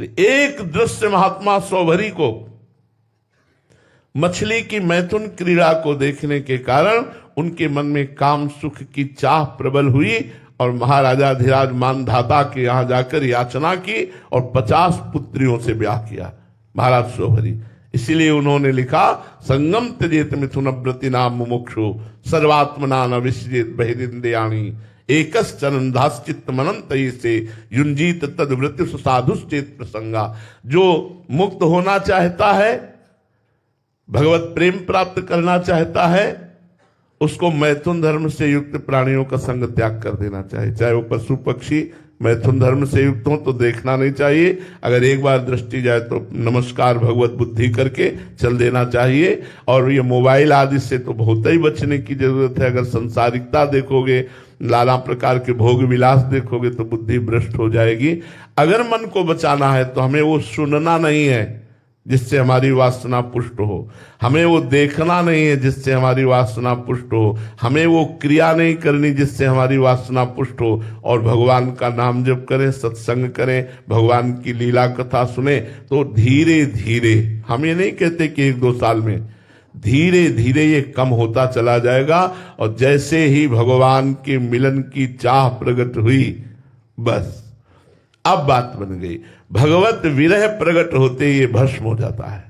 इसलिए एक दृश्य महात्मा सौभरी को मछली की मैथुन क्रीड़ा को देखने के कारण उनके मन में काम सुख की चाह प्रबल हुई और महाराजा धीराज मानधाता के यहां जाकर याचना की और 50 पुत्रियों से ब्याह किया महाराज सौभरी। इसीलिए उन्होंने लिखा, संगम त्यजेत मिथुन व्रति नाम मुमुक्षु सर्वात्मना न विसृजेत बहिरिंद्रियाणि एकश्चरन्धाश्चित्त मनंत से युंजीत तद्वृत्ति साधुश्चेत प्रसंगा। जो मुक्त होना चाहता है, भगवत प्रेम प्राप्त करना चाहता है, उसको मैथुन धर्म से युक्त प्राणियों का संग त्याग कर देना चाहिए। चाहे वो पशु पक्षी मैथुन धर्म से युक्त हो तो देखना नहीं चाहिए, अगर एक बार दृष्टि जाए तो नमस्कार भगवत बुद्धि करके चल देना चाहिए। और ये मोबाइल आदि से तो बहुत ही बचने की जरूरत है। अगर संसारिकता देखोगे, नाना प्रकार के भोग विलास देखोगे तो बुद्धि भ्रष्ट हो जाएगी। अगर मन को बचाना है तो हमें वो सुनना नहीं है जिससे हमारी वासना पुष्ट हो, हमें वो देखना नहीं है जिससे हमारी वासना पुष्ट हो, हमें वो क्रिया नहीं करनी जिससे हमारी वासना पुष्ट हो। और भगवान का नाम जप करें, सत्संग करें, भगवान की लीला कथा सुने तो धीरे धीरे, हम ये नहीं कहते कि 1-2 साल में, धीरे धीरे ये कम होता चला जाएगा। और जैसे ही भगवान के मिलन की चाह प्रकट हुई, बस अब बात बन गई। भगवत विरह प्रकट होते ये भस्म हो जाता है।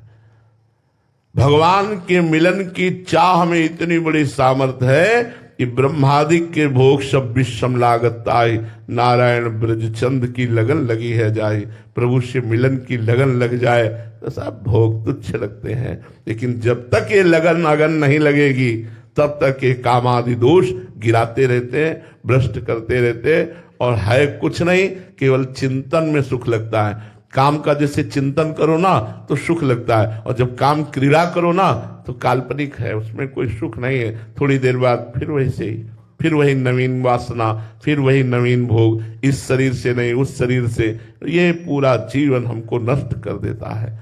भगवान के मिलन की चाह में इतनी बड़ी सामर्थ्य है कि ब्रह्मादिक के भोग सब विषम लागत आए, नारायण ब्रज चंद की लगन लगी है जाए। प्रभु से मिलन की लगन लग जाए तो सब भोग तुच्छ लगते हैं, लेकिन जब तक ये लगन अगन नहीं लगेगी तब तक ये कामादि दोष गिराते रहते हैं, भ्रष्ट करते रहते हैं। और है कुछ नहीं, केवल चिंतन में सुख लगता है। काम का जैसे चिंतन करो ना तो सुख लगता है, और जब काम क्रीड़ा करो ना तो काल्पनिक है, उसमें कोई सुख नहीं है। थोड़ी देर बाद फिर वैसे ही, फिर वही नवीन वासना, फिर वही नवीन भोग, इस शरीर से नहीं उस शरीर से। ये पूरा जीवन हमको नष्ट कर देता है।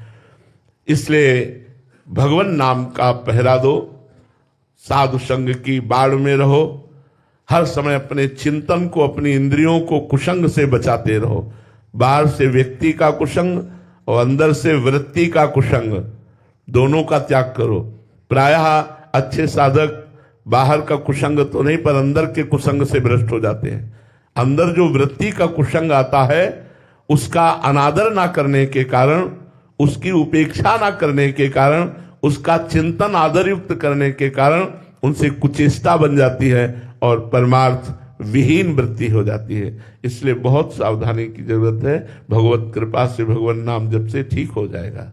इसलिए भगवान नाम का पहरा दो, साधु संग की बाढ़ में रहो, हर समय अपने चिंतन को, अपनी इंद्रियों को कुसंग से बचाते रहो। बाहर से व्यक्ति का कुसंग और अंदर से वृत्ति का कुसंग, दोनों का त्याग करो। प्रायः अच्छे साधक बाहर का कुसंग तो नहीं पर अंदर के कुसंग से भ्रष्ट हो जाते हैं। अंदर जो वृत्ति का कुसंग आता है उसका अनादर ना करने के कारण, उसकी उपेक्षा ना करने के कारण, उसका चिंतन आदरयुक्त करने के कारण उनसे कुचेष्टा बन जाती है और परमार्थ विहीन वृत्ति हो जाती है। इसलिए बहुत सावधानी की जरूरत है। भगवत कृपा से भगवान नाम जप से ठीक हो जाएगा।